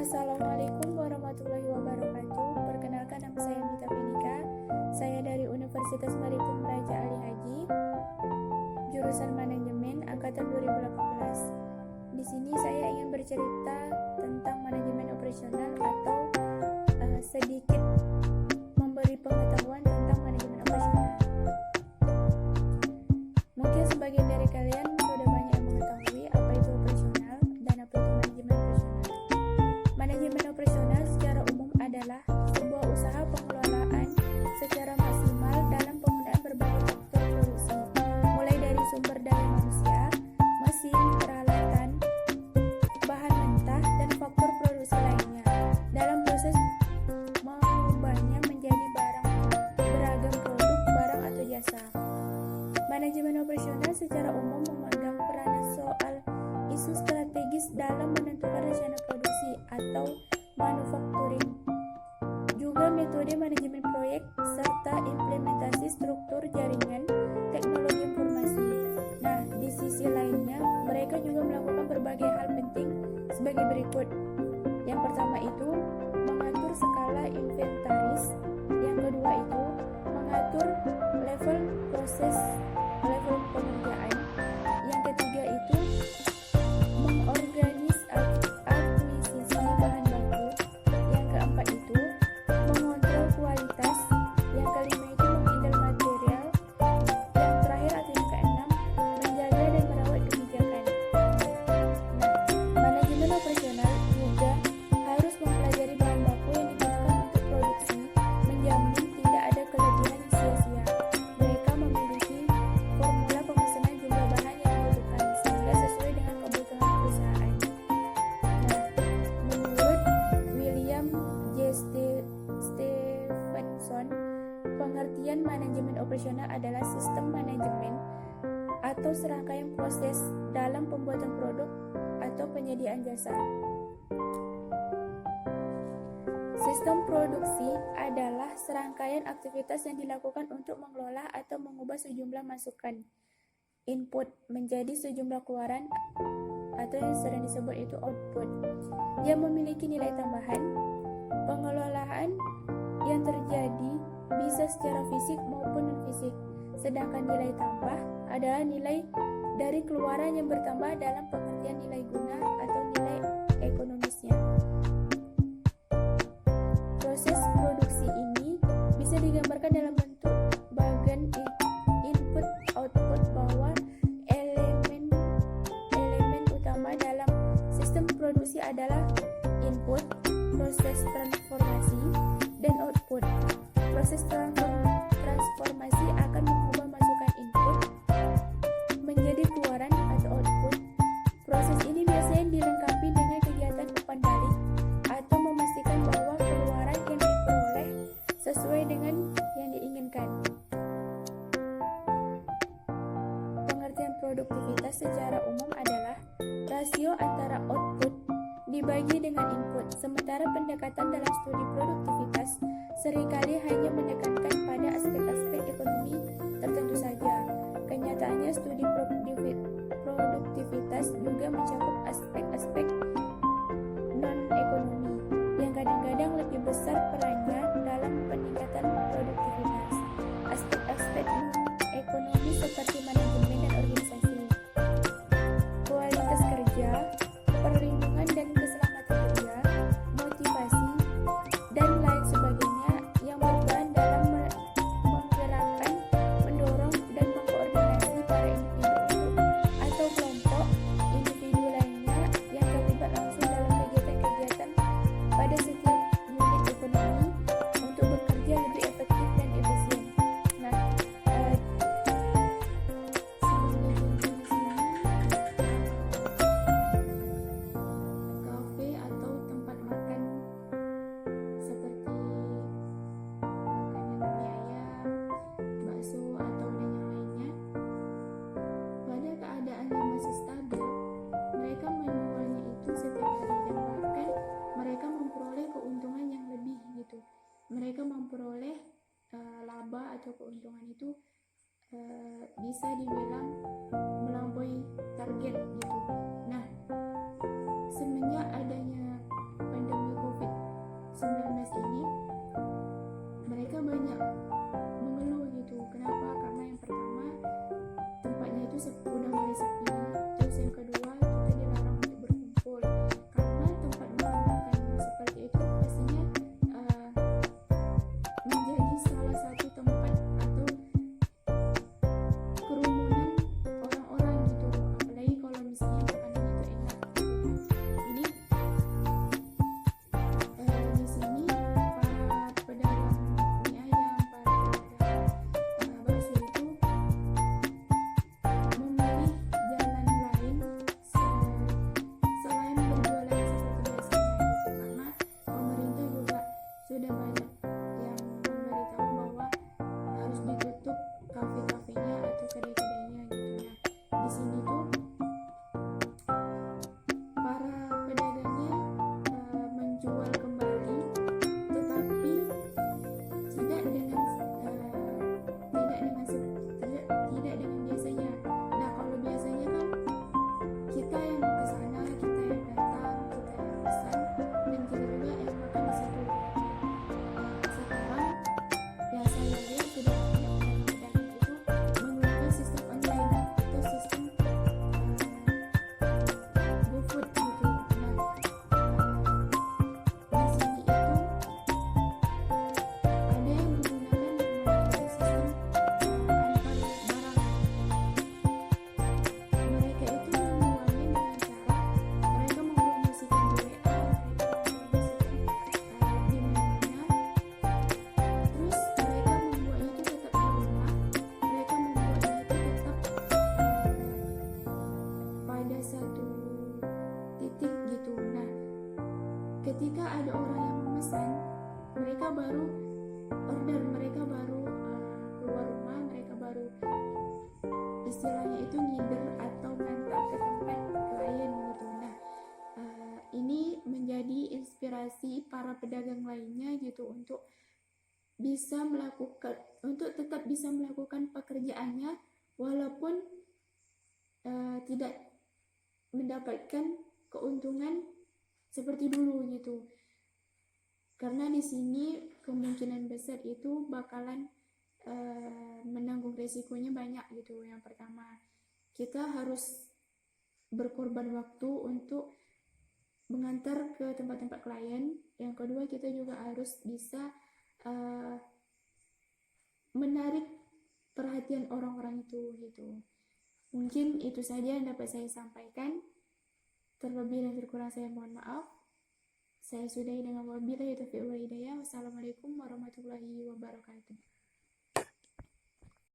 Assalamualaikum warahmatullahi wabarakatuh. Perkenalkan, nama saya Mita Venika. Saya dari Universitas Maritim Raja Ali Haji, jurusan Manajemen angkatan 2018. Di sini saya ingin bercerita tentang manajemen operasional atau sedikit memberi pengetahuan tentang manajemen operasional. Mungkin sebagian dari kalian sudah banyak yang mengetahui apa itu operasional dan apa itu manajemen operasional. Manajemen operasional secara umum adalah sebuah usaha pengelolaan secara maksimal dalam penggunaan berbagai faktor produksi, mulai dari sumber daya manusia, mesin, peralatan, bahan mentah, dan faktor produksi lainnya, dalam proses mengubahnya menjadi beragam produk, barang, atau jasa. Manajemen operasional secara umum memegang peranan soal isu strategis dalam menentukan rencana produksi atau manufacturing, juga metode manajemen proyek, serta implementasi struktur jaringan teknologi informasi. Nah, di sisi lainnya, mereka juga melakukan berbagai hal penting sebagai berikut. Yang pertama itu mengatur skala inventaris, yang kedua itu mengatur level proses, level pengerjaan, yang ketiga itu mengorganis akuisisi bahan baku, yang keempat itu mengontrol kualitas, yang kelima itu menghandle material, yang terakhir atau yang keenam menjaga dan merawat kebijakan. Nah, manajemen operasional juga harus mempelajari bahan baku yang digunakan untuk produksi, menjamin tidak ada kelebihan yang sia-sia. Mereka memiliki formula pemesanan jumlah bahan yang dibutuhkan sehingga sesuai dengan kebutuhan perusahaan. Nah, menurut William J. Stevenson, pengertian manajemen operasional adalah sistem manajemen atau serangkaian proses dalam pembuatan produk atau penyediaan jasa. Sistem produksi adalah serangkaian aktivitas yang dilakukan untuk mengelola atau mengubah sejumlah masukan input menjadi sejumlah keluaran atau yang sering disebut itu output yang memiliki nilai tambahan. Pengelolaan yang terjadi bisa secara fisik maupun non-fisik, sedangkan nilai tambah adalah nilai dari keluaran yang bertambah dalam pengertian nilai guna atau nilai ekonomisnya. Proses produksi ini bisa digambarkan dalam bentuk bagan input output, bahwa elemen utama dalam sistem produksi adalah input, proses transformasi, dan output. Proses transformasi akan mengubah masukan input menjadi keluaran atau output. Proses ini biasanya dilengkapi dengan kegiatan umpan balik atau memastikan bahwa keluaran yang diperoleh sesuai dengan yang diinginkan. Pengertian produktivitas secara umum adalah rasio antara output dibagi dengan input, sementara pendekatan dalam studi produktivitas seringkali hanya menekankan pada aspek-aspek ekonomi tertentu saja. Kenyataannya, studi produktivitas juga mencakup aspek-aspek non-ekonomi yang kadang-kadang lebih besar perannya dalam peningkatan produktivitas. Aspek-aspek non-ekonomi seperti manajemen dan organisasi, kualitas kerja, perlindungan dan keselamatan kerja, motivasi, dan lain sebagainya yang berperan dalam menggerakkan, mendorong, dan mengkoordinasi para individu atau kelompok individu lainnya yang terlibat langsung dalam kegiatan-kegiatan pada setiap unit ekonomi untuk bekerja lebih efektif dan efisien. Nah, kafe atau tempat makan seperti makanan mie ayam, bakso, atau dan yang lainnya, pada keadaan yang masih stabil, mereka menjualnya itu setiap hari dan bahkan mereka memperoleh keuntungan yang lebih gitu. Mereka memperoleh laba atau keuntungan itu bisa dibilang melampaui target gitu. Nah, semenjak adanya pandemi ketika ada orang yang memesan, mereka baru order, mereka baru keluar rumah, mereka baru istilahnya itu ngider atau ngantar ke tempat klien gitu. Nah, ini menjadi inspirasi para pedagang lainnya gitu untuk bisa melakukan, untuk tetap bisa melakukan pekerjaannya walaupun tidak mendapatkan keuntungan seperti dulu gitu. Karena di sini kemungkinan besar itu bakalan menanggung resikonya banyak gitu. Yang pertama, kita harus berkorban waktu untuk mengantar ke tempat-tempat klien. Yang kedua, kita juga harus bisa menarik perhatian orang-orang itu gitu. Mungkin itu saja yang dapat saya sampaikan. Terlebih dan terkurang saya mohon maaf. Saya sudahi dengan wabillahi taufiq wal hidayah. Wassalamualaikum warahmatullahi wabarakatuh.